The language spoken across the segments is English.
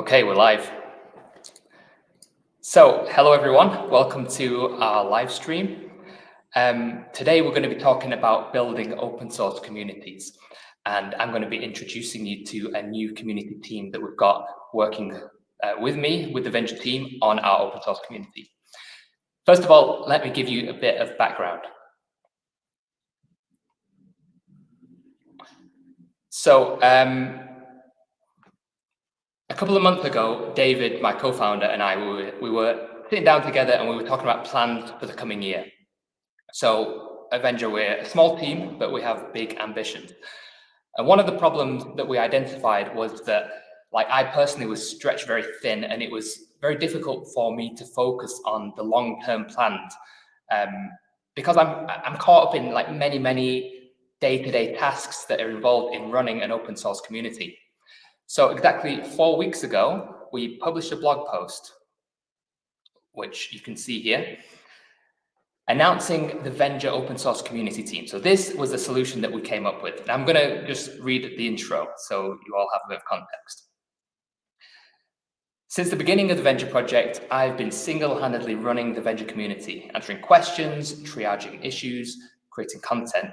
Okay, we're live. So, hello everyone. Welcome to our live stream. Today we're going to be talking about building open source communities, and I'm going to be introducing you to a new community team that we've got working with me, with the Vendure team, on our open source community. First of all, let me give you a bit of background. So, a couple of months ago, David, my co-founder, and I, we were sitting down together and we were talking about plans for the coming year. So at Vendure, we're a small team, but we have big ambitions. And one of the problems that we identified was that, like, I personally was stretched very thin, and it was very difficult for me to focus on the long-term plans because I'm caught up in like many day-to-day tasks that are involved in running an open source community. So exactly 4 weeks ago, we published a blog post, which you can see here, announcing the Vendure open source community team. So this was the solution that we came up with. And I'm going to just read the intro so you all have a bit of context. Since the beginning of the Vendure project, I've been single-handedly running the Vendure community, answering questions, triaging issues, creating content,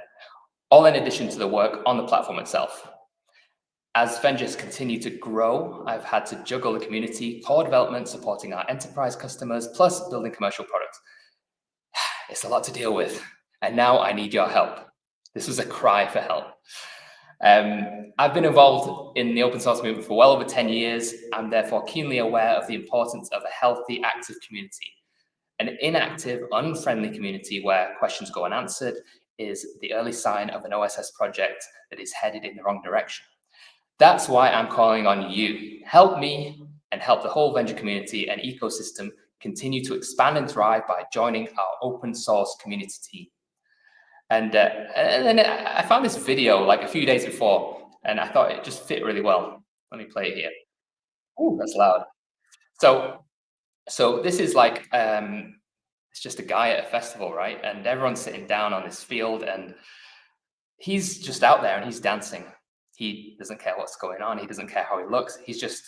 all in addition to the work on the platform itself. As Vendure's continue to grow, I've had to juggle the community, core development, supporting our enterprise customers, plus building commercial products. It's a lot to deal with, and now I need your help. This was a cry for help. I've been involved in the open source movement for well over 10 years. I'm therefore keenly aware of the importance of a healthy, active community. An inactive, unfriendly community where questions go unanswered is the early sign of an OSS project that is headed in the wrong direction. That's why I'm calling on you. Help me and help the whole Vendure community and ecosystem continue to expand and thrive by joining our open source community team. And then I found this video like a few days before, and I thought it just fit really well. Let me play it here. Oh, that's loud. So this is like, it's just a guy at a festival, right? And everyone's sitting down on this field, and he's just out there and he's dancing. He doesn't care what's going on. He doesn't care how he looks. He's just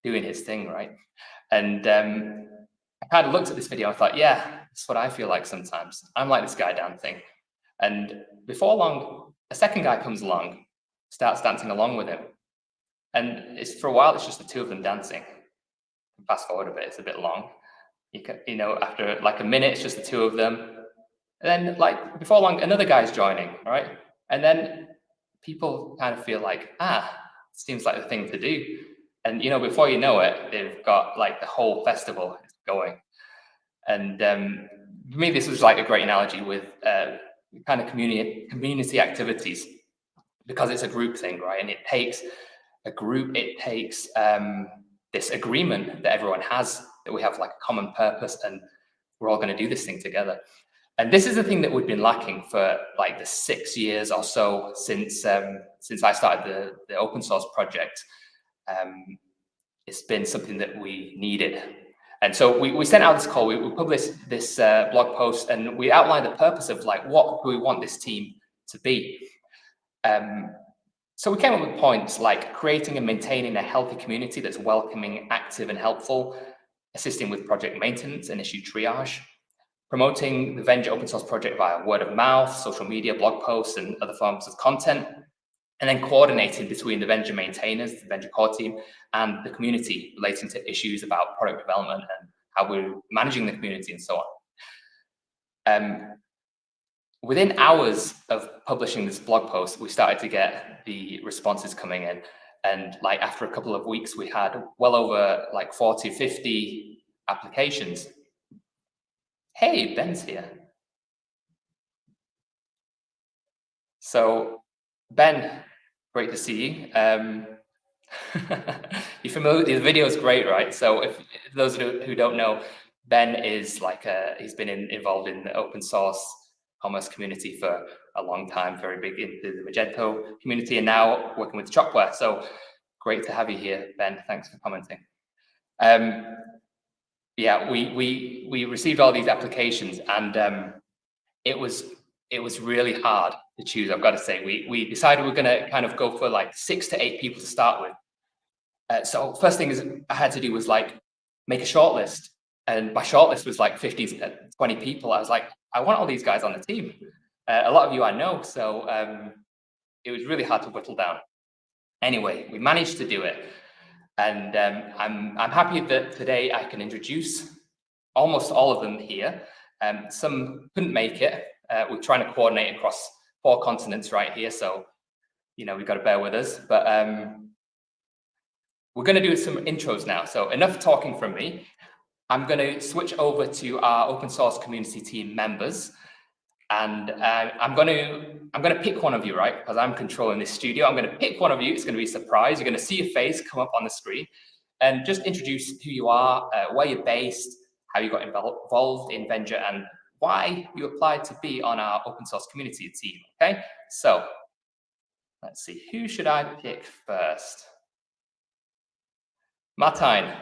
doing his thing, right? And I kind of looked at this video and thought, yeah, that's what I feel like sometimes. I'm like this guy dancing. And before long, a second guy comes along, starts dancing along with him. And for a while, it's just the two of them dancing. Fast forward a bit, it's a bit long. After like a minute, it's just the two of them. And then like before long, another guy's joining, right? And then people kind of feel like, seems like the thing to do. And, before you know it, they've got like the whole festival going. And for me, this was like a great analogy with kind of community activities, because it's a group thing, right? And it takes a group, it takes this agreement that everyone has, that we have like a common purpose and we're all going to do this thing together. And this is the thing that we've been lacking for like the 6 years or so since I started the open source project. It's been something that we needed. And so we sent out this call, we published this blog post, and we outlined the purpose of like, what do we want this team to be? So we came up with points like creating and maintaining a healthy community that's welcoming, active, and helpful, assisting with project maintenance and issue triage, promoting the Vendure open source project via word of mouth, social media, blog posts, and other forms of content, and then coordinating between the Vendure maintainers, the Vendure core team, and the community relating to issues about product development and how we're managing the community and so on. Within hours of publishing this blog post, we started to get the responses coming in. And like after a couple of weeks, we had well over like 40, 50 applications. Hey, Ben's here. So Ben, great to see you. You're familiar with the video is great, right? So if those who don't know, Ben is like he's been involved in the open source commerce community for a long time, very big into the Magento community, and now working with Chopware. So great to have you here, Ben. Thanks for commenting. Yeah, we received all these applications, and it was really hard to choose. I've got to say, we decided we're going to kind of go for like 6 to 8 people to start with. So first thing is I had to do was like make a shortlist, and my shortlist was like 15, 20 people. I was like, I want all these guys on the team. A lot of you I know, so it was really hard to whittle down. Anyway, we managed to do it, and I'm happy that today I can introduce almost all of them here. Some couldn't make it. We're trying to coordinate across 4 continents right here, so we've got to bear with us. But we're going to do some intros now. So enough talking from me. I'm going to switch over to our open source community team members. And I'm going to pick one of you, right? Because I'm controlling this studio. I'm going to pick one of you. It's going to be a surprise. You're going to see your face come up on the screen, and just introduce who you are, where you're based, how you got involved in Vendure, and why you applied to be on our open source community team. Okay, so let's see. Who should I pick first? Martijn.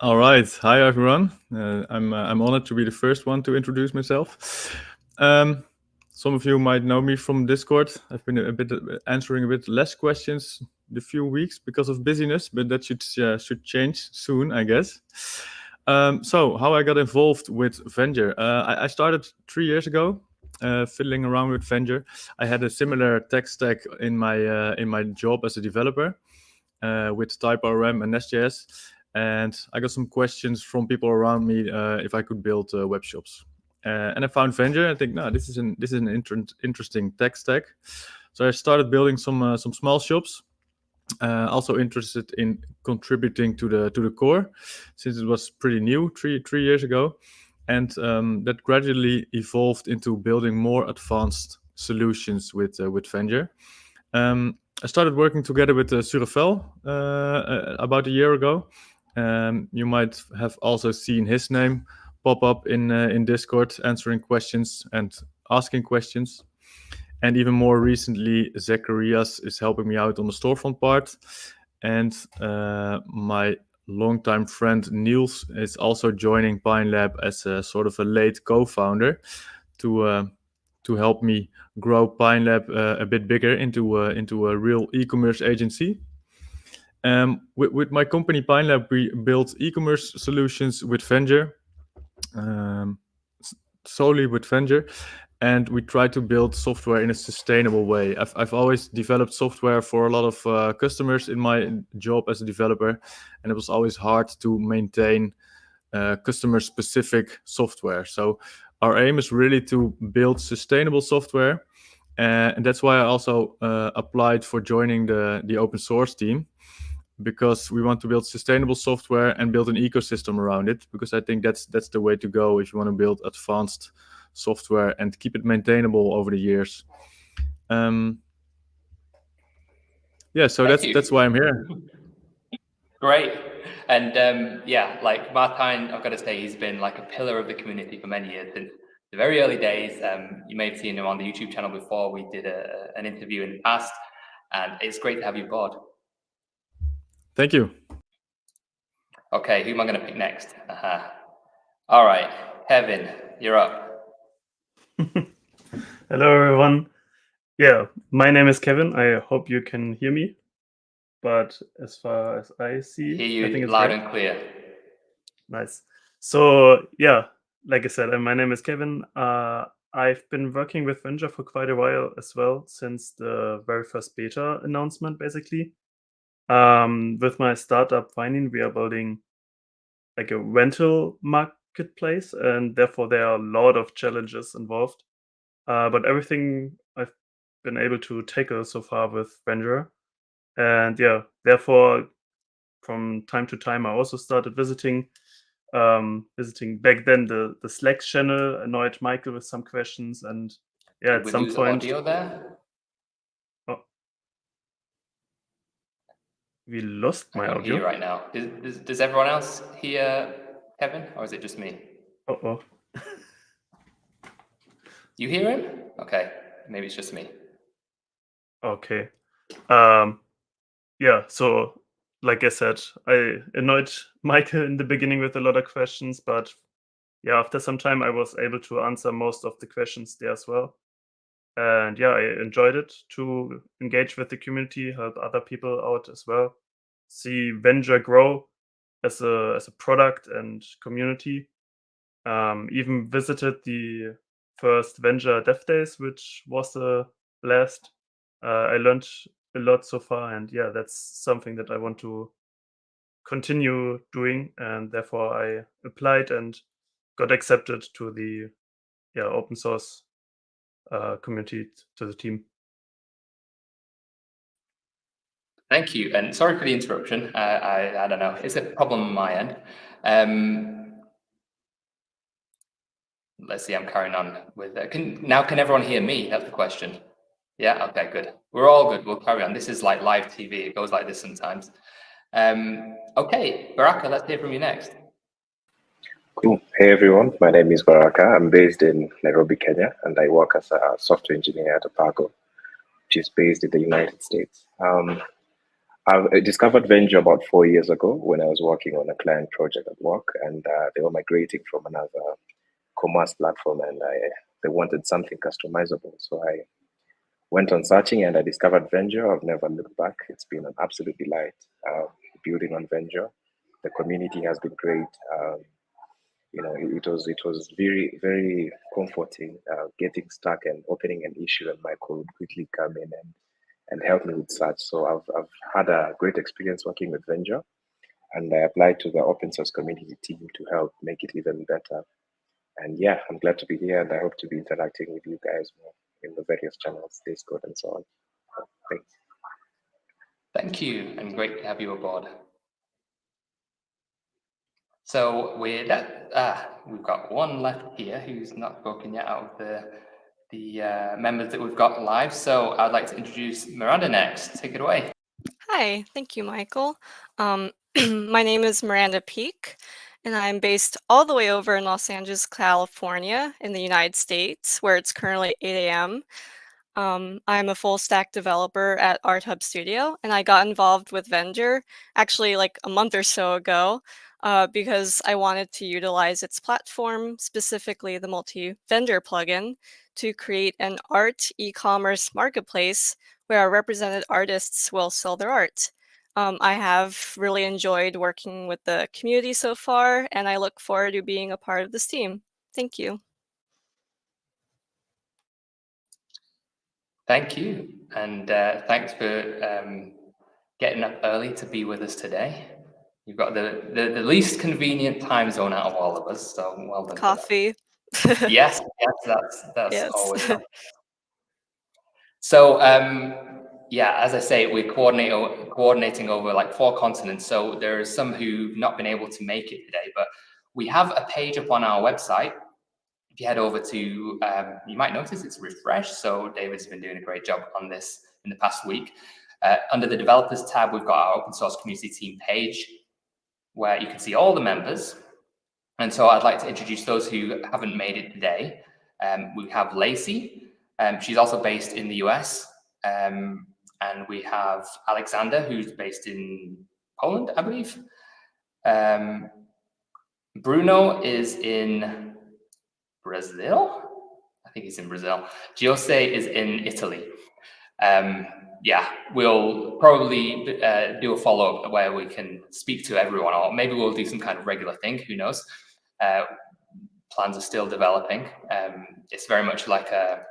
All right. Hi, everyone. I'm honored to be the first one to introduce myself. Some of you might know me from Discord. I've been answering a bit less questions the few weeks because of busyness, but that should change soon, I guess. So how I got involved with Vendure. I started 3 years ago, fiddling around with Vendure. I had a similar tech stack in my job as a developer with TypeORM and Nest.js. And I got some questions from people around me if I could build web shops. And I found Vendure. I think, no, this is an interesting tech stack. So I started building some small shops. Also interested in contributing to the core, since it was pretty new three years ago, and that gradually evolved into building more advanced solutions with Vendure. I started working together with Surafel about a year ago. You might have also seen his name pop up in Discord, answering questions and asking questions. And even more recently, Zacharias is helping me out on the storefront part. And my longtime friend Niels is also joining Pine Lab as a sort of a late co-founder to help me grow Pine Lab a bit bigger into a real e-commerce agency. With my company Pine Lab, we build e-commerce solutions with Vendure, solely with Vendure, and we try to build software in a sustainable way. I've always developed software for a lot of customers in my job as a developer, and it was always hard to maintain customer-specific software. So our aim is really to build sustainable software, and that's why I also applied for joining the open source team, because we want to build sustainable software and build an ecosystem around it, because I think that's the way to go if you want to build advanced software and keep it maintainable over the years. So that's why I'm here. Great. And yeah, like Martijn, I've got to say, he's been like a pillar of the community for many years. Since the very early days, you may have seen him on the YouTube channel before. We did an interview in the past, and it's great to have you aboard. Thank you. Okay, who am I going to pick next? All right, Kevin, you're up. Hello, everyone. Yeah, my name is Kevin. I hope you can hear me. But as far as I see, Hear you I think it's loud great. and clear. Nice. So yeah, like I said, my name is Kevin. I've been working with Vendure for quite a while as well, since the very first beta announcement, basically. With my startup Finding, we are building like a rental marketplace, and therefore there are a lot of challenges involved. But everything I've been able to tackle so far with Vendure. And yeah, therefore, from time to time, I also started visiting back then the Slack channel, annoyed Michael with some questions, and yeah, Did at some lose point, audio there? we lost my I can't audio. hear you right now. Does everyone else hear Kevin, or is it just me? Oh. You hear him? Okay, maybe it's just me. Okay. Yeah, so like I said, I annoyed Michael in the beginning with a lot of questions, but yeah, after some time I was able to answer most of the questions there as well. And yeah, I enjoyed it to engage with the community, help other people out as well. see Vendure grow as a product and community. Even visited the first Vendure Dev Days, which was a blast. I learned a lot so far, and yeah, that's something that I want to continue doing, and therefore I applied and got accepted to the open source community, to the team. Thank you, and sorry for the interruption. I don't know, it's a problem on my end. Let's see, I'm carrying on with can everyone hear me? That's the question. Yeah, okay, good. We're all good. We'll carry on. This is like live TV. It goes like this sometimes. Okay, Baraka, let's hear from you next. Cool. Hey everyone, my name is Baraka. I'm based in Nairobi, Kenya, and I work as a software engineer at Apago, which is based in the United States. I discovered Vendure about 4 years ago when I was working on a client project at work, and they were migrating from another commerce platform, and they wanted something customizable. So I went on searching and I discovered Vendure. I've never looked back. It's been an absolute delight building on Vendure. The community has been great. It was very, very comforting getting stuck and opening an issue, and Michael would quickly come in and help me with such. So I've had a great experience working with Vendure, and I applied to the open source community team to help make it even better. And yeah, I'm glad to be here, and I hope to be interacting with you guys more in the various channels, Discord and so on. Thanks. Thank you, and great to have you aboard. So we've got one left here who's not spoken yet out of the members that we've got live. So I'd like to introduce Miranda next. Take it away. Hi, thank you, Michael. My name is Miranda Peak, and I'm based all the way over in Los Angeles, California, in the United States, where it's currently 8 a.m. I'm a full stack developer at Art Hub Studio, and I got involved with Vendure actually like a month or so ago because I wanted to utilize its platform, specifically the multi-vendor plugin, to create an art e-commerce marketplace where our represented artists will sell their art. I have really enjoyed working with the community so far, and I look forward to being a part of this team. Thank you. Thank you, and thanks for getting up early to be with us today. You've got the least convenient time zone out of all of us, so well done. Coffee. Yes, that's Yes. always fun. So yeah, as I say, we're coordinating over like 4 continents. So there are some who've not been able to make it today, but we have a page up on our website. If you head over to, you might notice it's refreshed. So David's been doing a great job on this in the past week. Under the developers tab, we've got our open source community team page where you can see all the members. And so I'd like to introduce those who haven't made it today. We have Lacey. She's also based in the US. And we have Alexander, who's based in Poland, I believe. Bruno is in Brazil. I think he's in Brazil. Jose is in Italy. Yeah, we'll probably do a follow-up where we can speak to everyone, or maybe we'll do some kind of regular thing, who knows. Plans are still developing. It's very much like a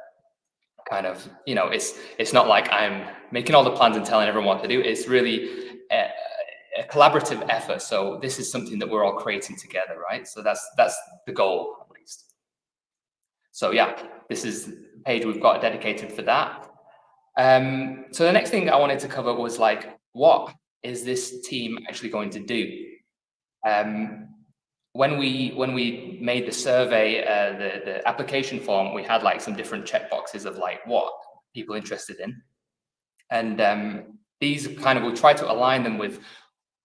kind of, it's not like I'm making all the plans and telling everyone what to do. It's really a collaborative effort. So this is something that we're all creating together, right? So that's the goal, at least. So yeah, this is the page we've got dedicated for that. So the next thing I wanted to cover was like, what is this team actually going to do? When we made the survey, the application form, we had like some different checkboxes of like what people are interested in, and these kind of, we try to align them with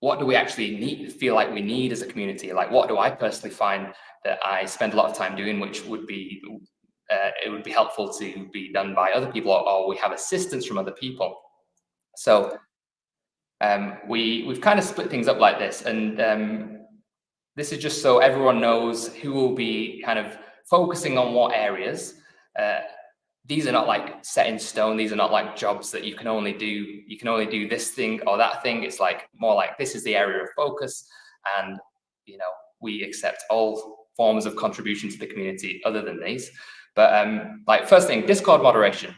what do we actually feel like we need as a community. Like, what do I personally find that I spend a lot of time doing, which would be it would be helpful to be done by other people, or we have assistance from other people. So we've kind of split things up like this, and this is just so everyone knows who will be kind of focusing on what areas. these are not like set in stone. These are not like jobs that you can only do this thing or that thing. It's like more like this is the area of focus, and we accept all forms of contribution to the community other than these. But like first thing, Discord moderation.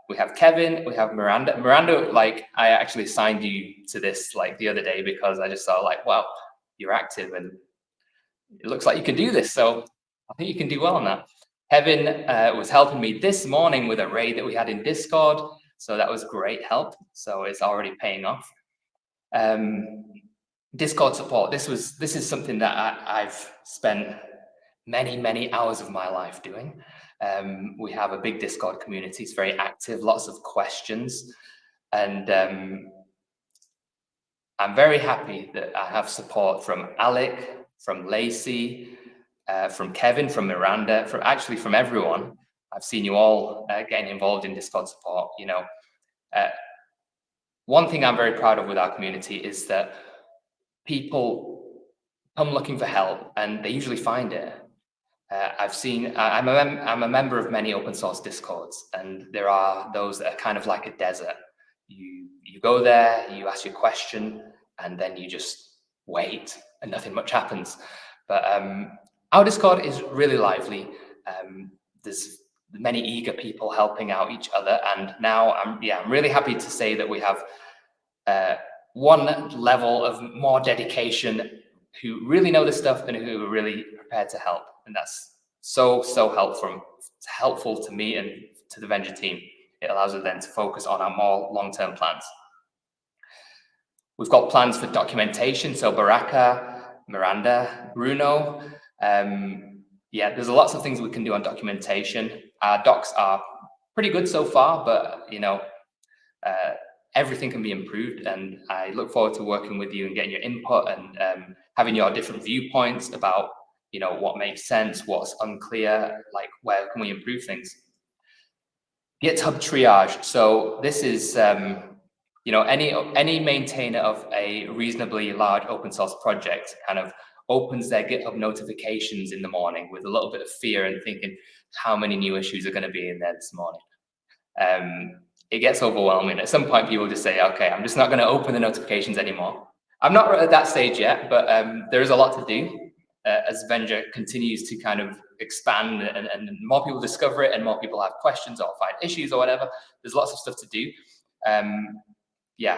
We have Kevin, we have Miranda. Miranda, like I actually assigned you to this like the other day because I just saw like, well, you're active and it looks like you can do this. So I think you can do well on that. Kevin was helping me this morning with a raid that we had in Discord. So that was great help. So it's already paying off. Discord support. This is something that I've spent many hours of my life doing. We have a big Discord community. It's very active, lots of questions. And I'm very happy that I have support from Alec, from Lacey, from Kevin, from Miranda, from everyone. I've seen you all getting involved in Discord support. One thing I'm very proud of with our community is that people come looking for help and they usually find it. I'm a member of many open source Discords, and there are those that are kind of like a desert. You go there, you ask your question, and then you just wait and nothing much happens. But our Discord is really lively. There's many eager people helping out each other, and now I'm really happy to say that we have one level of more dedication who really know this stuff and who are really prepared to help, and that's so helpful to me and to the Vendure team. It allows us then to focus on our more long-term plans. We've got plans for documentation, so Baraka, Miranda, Bruno. There's lots of things we can do on documentation. Our docs are pretty good so far, but everything can be improved, and I look forward to working with you and getting your input and having your different viewpoints about what makes sense, what's unclear, like where can we improve things. GitHub triage. So this is any maintainer of a reasonably large open source project kind of opens their GitHub notifications in the morning with a little bit of fear and thinking how many new issues are going to be in there this morning. It gets overwhelming. At some point, people just say, okay, I'm just not going to open the notifications anymore. I'm not at that stage yet, but there is a lot to do as Vendure continues to kind of expand and more people discover it and more people have questions or find issues or whatever. There's lots of stuff to do.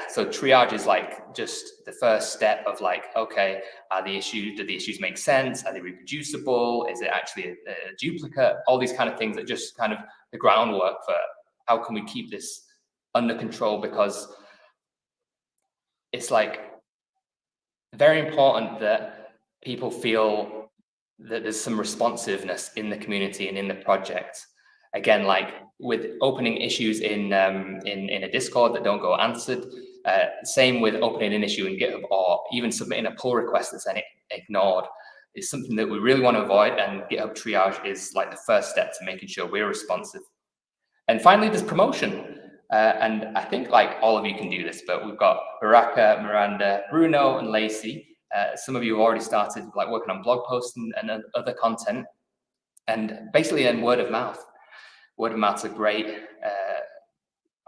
So triage is like just the first step of like, okay, do the issues make sense? Are they reproducible? Is it actually a duplicate? All these kind of things that just kind of the groundwork for how can we keep this under control, because it's like very important that people feel that there's some responsiveness in the community and in the project. Again, like with opening issues in a Discord that don't go answered, same with opening an issue in GitHub or even submitting a pull request that's then ignored, is something that we really want to avoid, and GitHub triage is like the first step to making sure we're responsive. And finally, there's promotion. And I think like all of you can do this, but we've got Baraka, Miranda, Bruno, and Lacey. Some of you have already started like working on blog posts and other content, and basically in word of mouth. Word of mouth's a great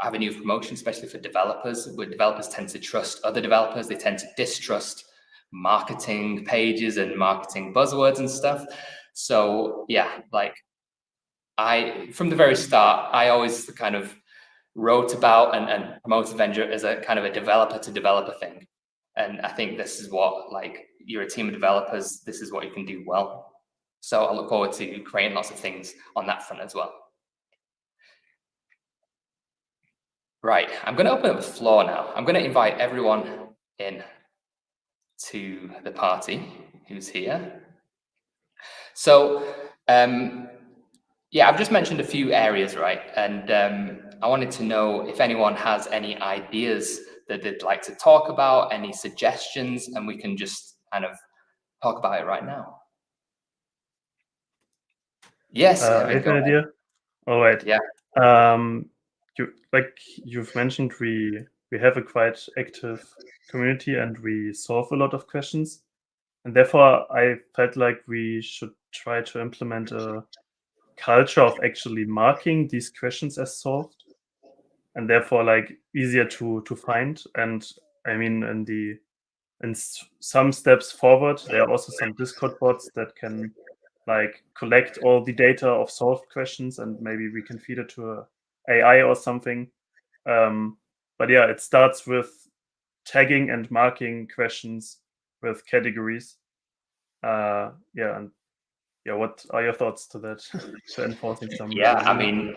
avenue of promotion, especially for developers, where developers tend to trust other developers. They tend to distrust marketing pages and marketing buzzwords and stuff. So yeah, like from the very start, I always kind of wrote about and promoted Vendure as a kind of a developer to developer thing. And I think this is what, like, you're a team of developers, this is what you can do well. So I look forward to creating lots of things on that front as well. Right, I'm going to open up the floor now. I'm going to invite everyone in to the party who's here. So, I've just mentioned a few areas, right? And I wanted to know if anyone has any ideas that they'd like to talk about, any suggestions, and we can just kind of talk about it right now. Yes, I have an idea. All right. Yeah. You've mentioned, we have a quite active community and we solve a lot of questions, and therefore I felt like we should try to implement a culture of actually marking these questions as solved, and therefore like easier to find. And I mean, in some steps forward, there are also some Discord bots that can like collect all the data of solved questions, and maybe we can feed it to a AI or something. But yeah, it starts with tagging and marking questions with categories. What are your thoughts to that? To enforcing some? Yeah, I mean,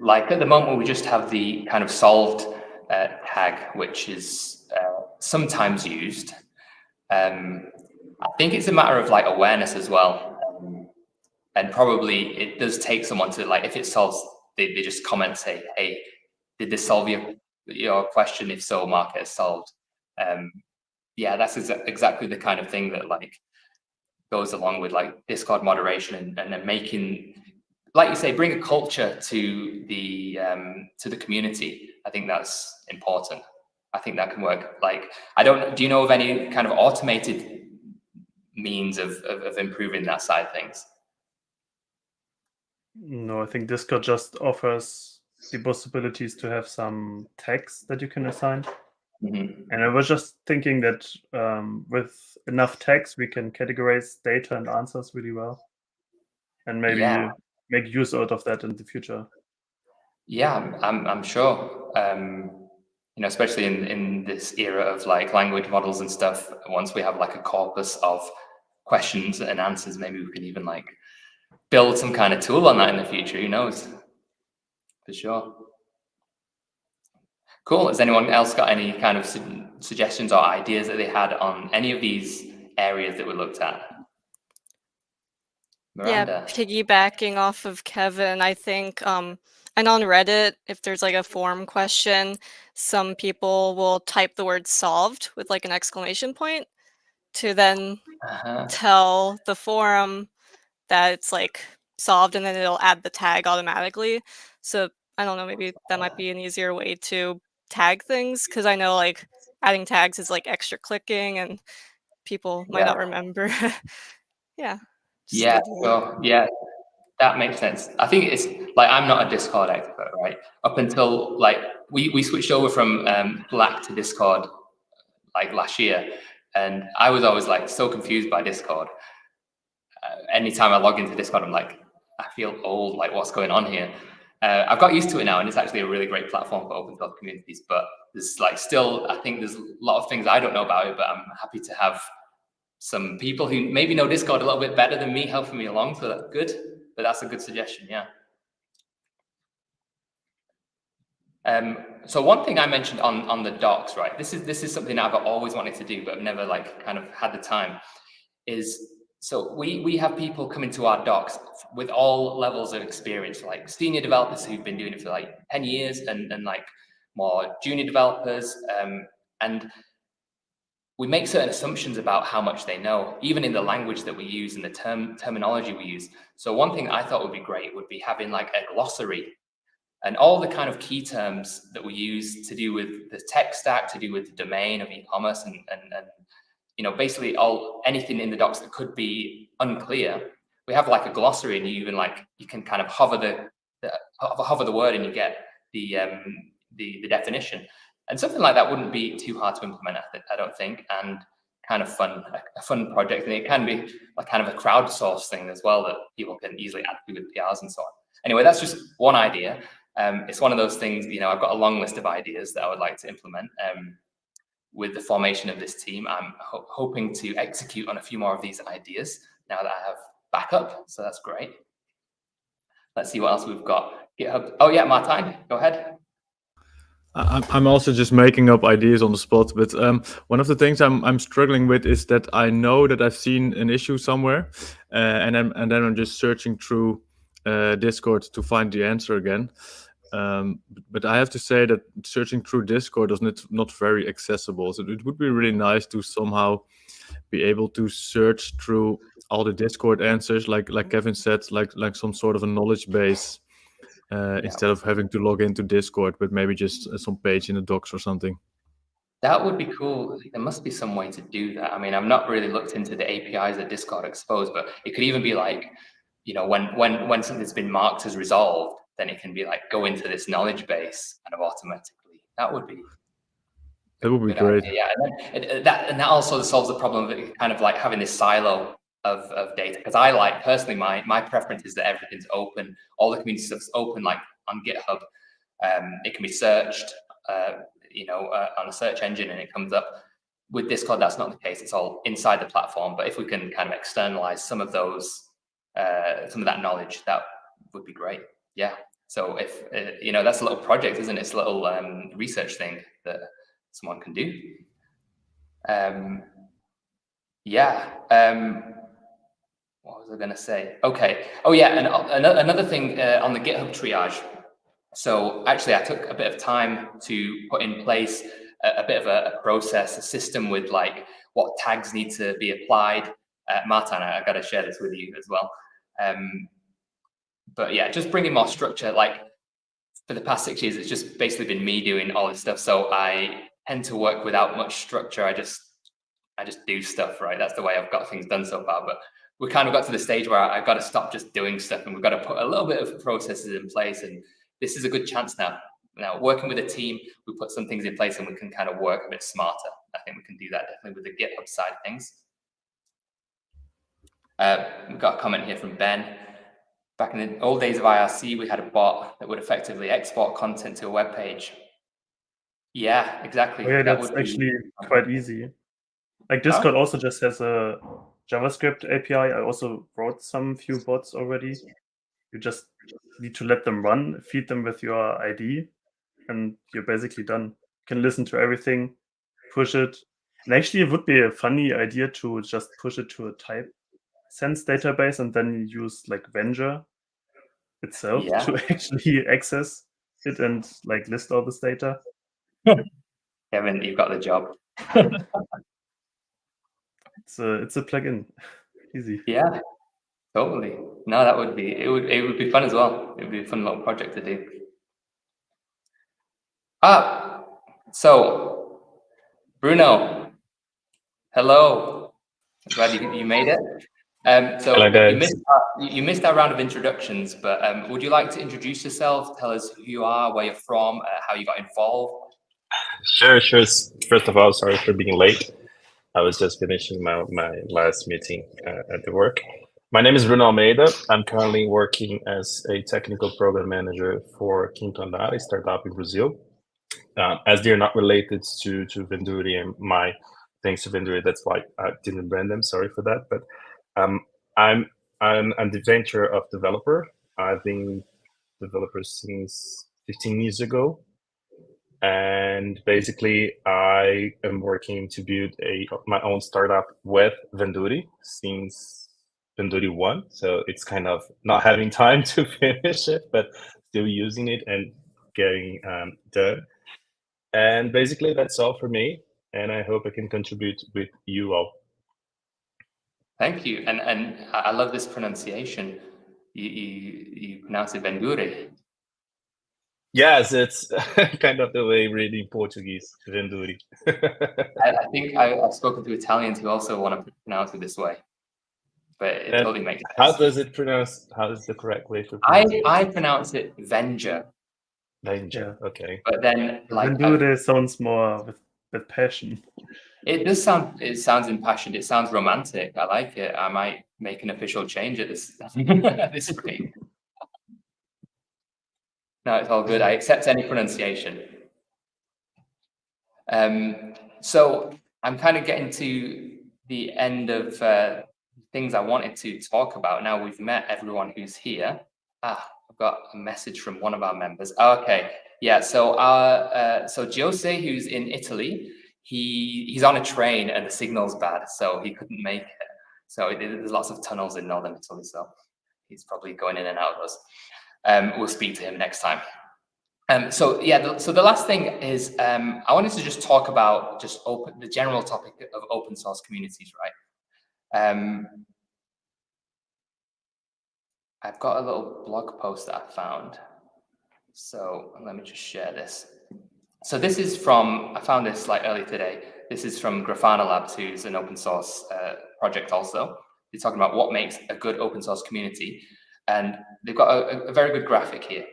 like at the moment we just have the kind of solved tag, which is sometimes used. I think it's a matter of like awareness as well, and probably it does take someone to like, if it solves, they just comment, say, hey, did this solve your question? If so, mark it as solved. Yeah, that's exactly the kind of thing that like goes along with like Discord moderation and then making, like you say, bring a culture to the community. I think that's important. I think that can work. Like, do you know of any kind of automated means of improving that side of things? No, I think Discord just offers the possibilities to have some tags that you can assign. Mm-hmm. And I was just thinking that with enough tags, we can categorize data and answers really well, and maybe make use out of that in the future. Yeah, I'm sure. Especially in this era of like language models and stuff, once we have like a corpus of questions and answers, maybe we can even like build some kind of tool on that in the future. Who knows? For sure. Cool. Has anyone else got any kind of suggestions or ideas that they had on any of these areas that we looked at? Miranda? Yeah, piggybacking off of Kevin, I think, and on Reddit, if there's like a forum question, some people will type the word solved with like an exclamation point to then tell the forum that it's like solved, and then it'll add the tag automatically. So I don't know, maybe that might be an easier way to tag things, because I know like adding tags is like extra clicking and people might not remember. Yeah. Yeah, sure. Yeah, that makes sense. I think it's like, I'm not a Discord expert, right? Up until like we switched over from Slack to Discord like last year, and I was always like so confused by Discord. Anytime I log into Discord, I'm like, I feel old. Like, what's going on here? I've got used to it now, and it's actually a really great platform for open source communities. But there's like still, I think there's a lot of things I don't know about it. But I'm happy to have some people who maybe know Discord a little bit better than me helping me along. So that's good. But that's a good suggestion. Yeah. So one thing I mentioned on the docs, right? This is something I've always wanted to do, but I've never like kind of had the time. So we have people come into our docs with all levels of experience, like senior developers who've been doing it for like 10 years and like more junior developers. And we make certain assumptions about how much they know, even in the language that we use and the terminology we use. So one thing I thought would be great would be having like a glossary and all the kind of key terms that we use to do with the tech stack, to do with the domain of e-commerce and basically anything in the docs that could be unclear. We have like a glossary, and you can kind of hover the word and you get the definition. And something like that wouldn't be too hard to implement, I don't think, and kind of a fun project. And it can be like kind of a crowdsource thing as well that people can easily add to with PRs and so on. Anyway, that's just one idea. It's one of those things, I've got a long list of ideas that I would like to implement. With the formation of this team, I'm hoping to execute on a few more of these ideas now that I have backup. So that's great. Let's see what else we've got. GitHub. Oh yeah, Martijn, go ahead. I'm also just making up ideas on the spot, but one of the things I'm struggling with is that I know that I've seen an issue somewhere, and then I'm just searching through Discord to find the answer again. But I have to say that searching through Discord is not very accessible. So it would be really nice to somehow be able to search through all the Discord answers, like Kevin said, like some sort of a knowledge base, instead of having to log into Discord, but maybe just some page in the docs or something. That would be cool. There must be some way to do that. I mean, I've not really looked into the APIs that Discord expose, but it could even be like you know, when something's been marked as resolved, then it can be like go into this knowledge base kind of automatically. That would be great. idea. Yeah, and that also solves the problem of it kind of like having this silo of data. Because I like personally, my preference is that everything's open, all the community stuff's open, like on GitHub. It can be searched, you know, on a search engine, and it comes up. With Discord, that's not the case. It's all inside the platform. But if we can kind of externalize some of those, some of that knowledge, that would be great. Yeah. So if you know, that's a little project, isn't it? It's a little research thing that someone can do. Yeah. What was I going to say? Okay. Oh yeah, and another thing on the GitHub triage. So actually, I took a bit of time to put in place a bit of a process, a system with like what tags need to be applied. Martin, I got to share this with you as well. But yeah, just bringing more structure. Like for the past 6 years, it's just basically been me doing all this stuff. So I tend to work without much structure. I just do stuff, right? That's the way I've got things done so far. But we kind of got to the stage where I've got to stop just doing stuff, and we've got to put a little bit of processes in place. And this is a good chance now. Now, working with a team, we put some things in place and we can kind of work a bit smarter. I think we can do that definitely with the GitHub side of things. We've got a comment here from Ben. Back in the old days of IRC, we had a bot that would effectively export content to a web page. Yeah, exactly. Oh, yeah, that's actually quite easy. Like Discord also just has a JavaScript API. I also wrote some few bots already. You just need to let them run, feed them with your ID, and you're basically done. You can listen to everything, push it. And actually, it would be a funny idea to just push it to a type sense database and then use like Vendure itself to actually access it and like list all this data. Kevin, you've got the job. It's a plugin. Easy. Yeah, totally. No, that would be it would be fun as well. It would be a fun little project to do. So Bruno, hello. I'm glad you made it. So hello, you missed our round of introductions, but would you like to introduce yourself? Tell us who you are, where you're from, how you got involved. Sure. First of all, sorry for being late. I was just finishing my last meeting at the work. My name is Bruno Almeida. I'm currently working as a technical program manager for Quinto Andar, a startup in Brazil. As they're not related to Vendure and my thanks to Vendure, that's why I didn't brand them. Sorry for that. But I'm the venture of developer. I've been developer since 15 years ago. And basically, I am working to build my own startup with Vendure since Vendure 1. So it's kind of not having time to finish it, but still using it and getting done. And basically, that's all for me. And I hope I can contribute with you all. Thank you. And I love this pronunciation. You pronounce it Vendure. Yes, it's kind of the way reading Portuguese, Vendure. I think I've spoken to Italians who also want to pronounce it this way, but it totally makes sense. How does it pronounce? How is the correct way to pronounce it? I pronounce it Vendure. Vendure, okay. But then, like Vendure sounds more with passion. It does sound. It sounds impassioned. It sounds romantic. I like it. I might make an official change at this this rate. No, it's all good. I accept any pronunciation. So I'm kind of getting to the end of things I wanted to talk about. Now we've met everyone who's here. I've got a message from one of our members. Okay, yeah. So so Jose, who's in Italy, he's on a train and the signal's bad, so he couldn't make it. So there's lots of tunnels in northern Italy, so he's probably going in and out of those. We'll speak to him next time. So yeah, so the last thing is I wanted to just talk about the general topic of open source communities, right? I've got a little blog post that I found. So let me just share this. So this is from, I found this like early today. This is from Grafana Labs, who's an open source project also. they're talking about what makes a good open source community, and they've got a very good graphic here.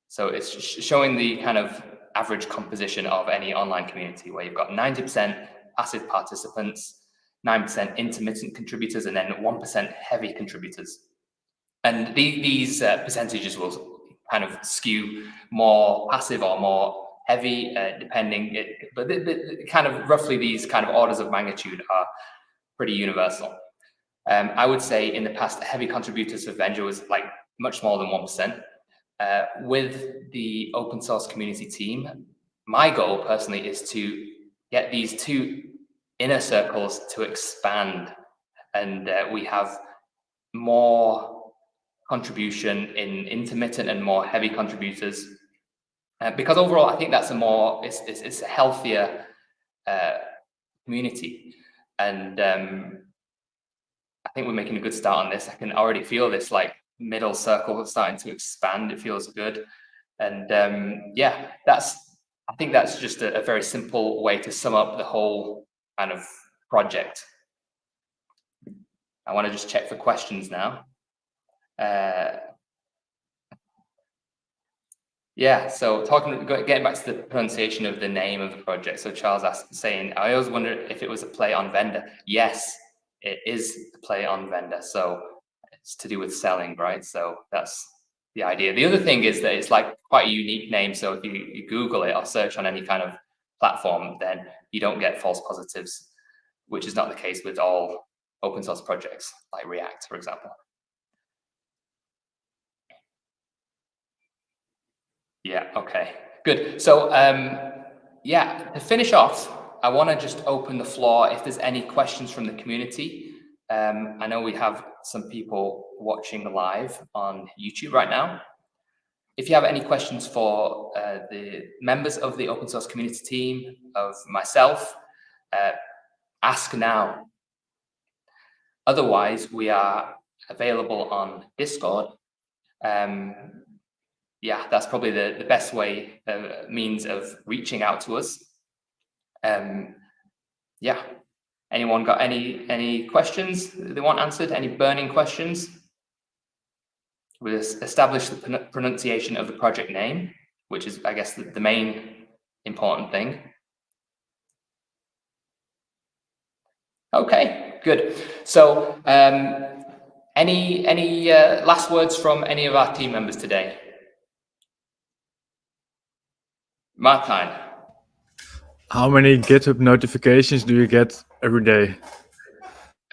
So it's showing the kind of average composition of any online community, where you've got 90% passive participants, 9% intermittent contributors, and then 1% heavy contributors. And these percentages will kind of skew more passive or more heavy, depending. But kind of roughly these kind of orders of magnitude are pretty universal. I would say in the past, heavy contributors of Vendure was like much more than 1%. With the open source community team, my goal personally is to get these two inner circles to expand, and we have more contribution in intermittent and more heavy contributors, because overall I think that's it's a healthier community, and I think we're making a good start on this. I can already feel this like middle circle starting to expand. It feels good, and yeah, I think that's just a very simple way to sum up the whole kind of project. I want to just check for questions now. Yeah, so getting back to the pronunciation of the name of the project. So Charles saying, I always wondered if it was a play on Vendor. Yes, it is a play on Vendor. So it's to do with selling, right? So that's the idea. The other thing is that it's like quite a unique name. So if you Google it or search on any kind of platform, then you don't get false positives, which is not the case with all open source projects like React, for example. Yeah, okay, good. So yeah, to finish off, I want to just open the floor if there's any questions from the community. I know we have some people watching live on YouTube right now. If you have any questions for the members of the open source community team, of myself, ask now. Otherwise, we are available on Discord. Yeah, that's probably the best way, means of reaching out to us. Yeah, anyone got any questions they want answered? Any burning questions? We'll establish the pronunciation of the project name, which is, I guess, the main important thing. Okay, good. So, any last words from any of our team members today? Martijn. How many GitHub notifications do you get every day?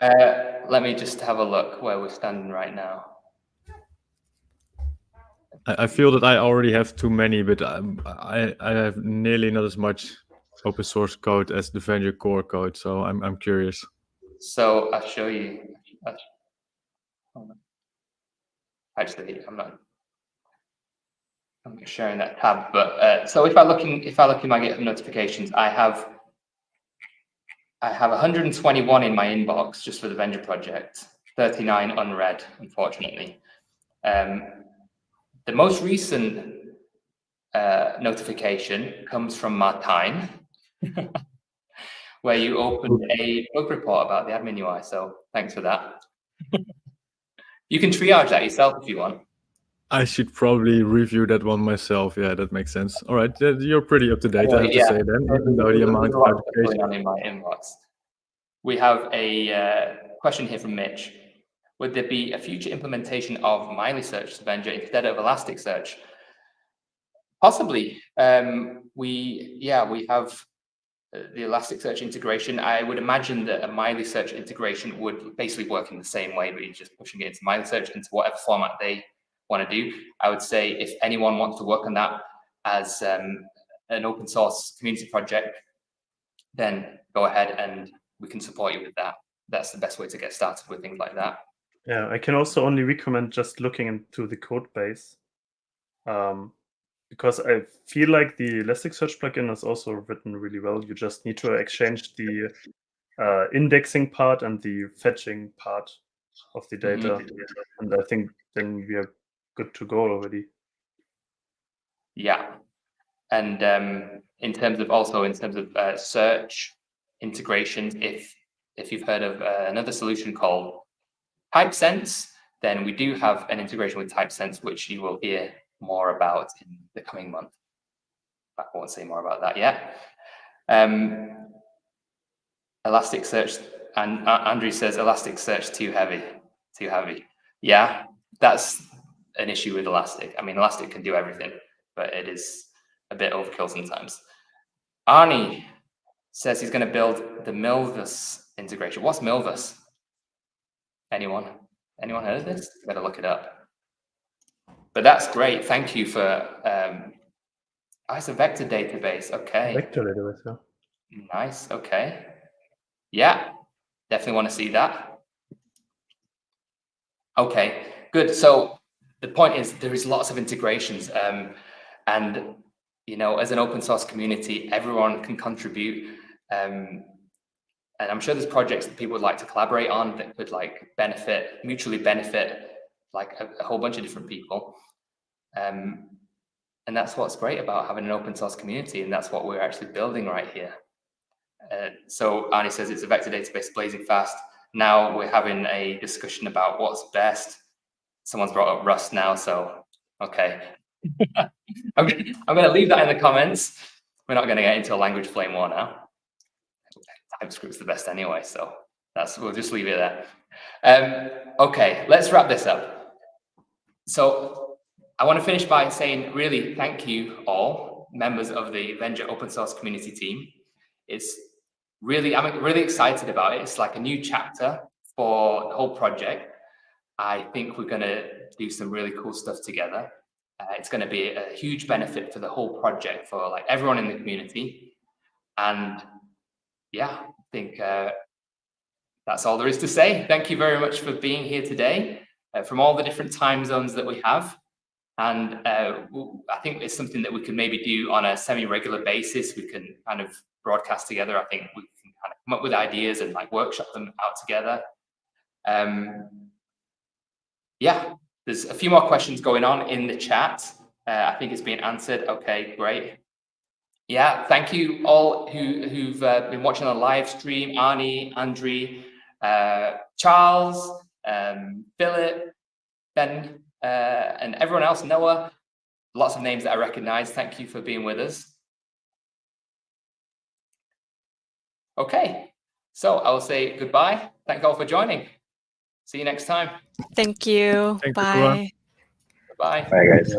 Let me just have a look where we're standing right now. I feel that I already have too many, but I have nearly not as much open source code as the Vendure core code, so I'm curious. So I'll show you. Actually, I'm sharing that tab, but so if I look in my GitHub notifications, I have 121 in my inbox just for the Vendure project, 39 unread, unfortunately. The most recent notification comes from Martijn, where you opened a bug report about the admin UI. So thanks for that. You can triage that yourself if you want. I should probably review that one myself. Yeah, that makes sense. All right, you're pretty up to date, I have to say then, even though the amount of notifications. On in my inbox. We have a question here from Mitch. Would there be a future implementation of MileySearch to Vendure instead of Elasticsearch? Possibly. We have the Elasticsearch integration. I would imagine that a MileySearch integration would basically work in the same way, but you're just pushing it into MileySearch into whatever format they want to do. I would say if anyone wants to work on that as an open source community project, then go ahead and we can support you with that. That's the best way to get started with things like that. Yeah, I can also only recommend just looking into the code base, because I feel like the Elasticsearch plugin is also written really well. You just need to exchange the indexing part and the fetching part of the data, and I think then we are good to go already. Yeah, and in terms of search integrations, if you've heard of another solution called TypeSense, then we do have an integration with TypeSense, which you will hear more about in the coming month. I won't say more about that yet. Elasticsearch, and Andrew says Elasticsearch too heavy. Yeah, that's an issue with Elastic. I mean, Elastic can do everything, but it is a bit overkill sometimes. Arnie says he's going to build the Milvus integration. What's Milvus? Anyone heard of this? Better look it up. But that's great. Thank you for. It's a vector database. Okay. Vector database, yeah. Nice. Okay. Yeah, definitely want to see that. Okay, good. So the point is there is lots of integrations, and you know, as an open source community, everyone can contribute. And I'm sure there's projects that people would like to collaborate on that could like mutually benefit like a whole bunch of different people. And that's what's great about having an open source community, and that's what we're actually building right here. So Arnie says it's a vector database blazing fast. Now we're having a discussion about what's best. Someone's brought up Rust now, so okay. I'm going to leave that in the comments. We're not going to get into a language flame war now. TypeScript's the best anyway, so we'll just leave it there. Okay, let's wrap this up. So I want to finish by saying really thank you all, members of the Vendure open source community team. I'm really excited about it. It's like a new chapter for the whole project. I think we're going to do some really cool stuff together. It's going to be a huge benefit for the whole project, for like everyone in the community. And yeah, I think that's all there is to say. Thank you very much for being here today from all the different time zones that we have. And I think it's something that we can maybe do on a semi-regular basis. We can kind of broadcast together. I think we can kind of come up with ideas and like workshop them out together. Yeah, there's a few more questions going on in the chat. I think it's being answered. Okay, great. Yeah, thank you all who've been watching the live stream. Arnie, Andre, Charles, Philip, Ben, and everyone else, Noah. Lots of names that I recognize. Thank you for being with us. Okay, so I will say goodbye. Thank you all for joining. See you next time. Thank you. Thanks, Bye. everyone. Bye. Bye, guys.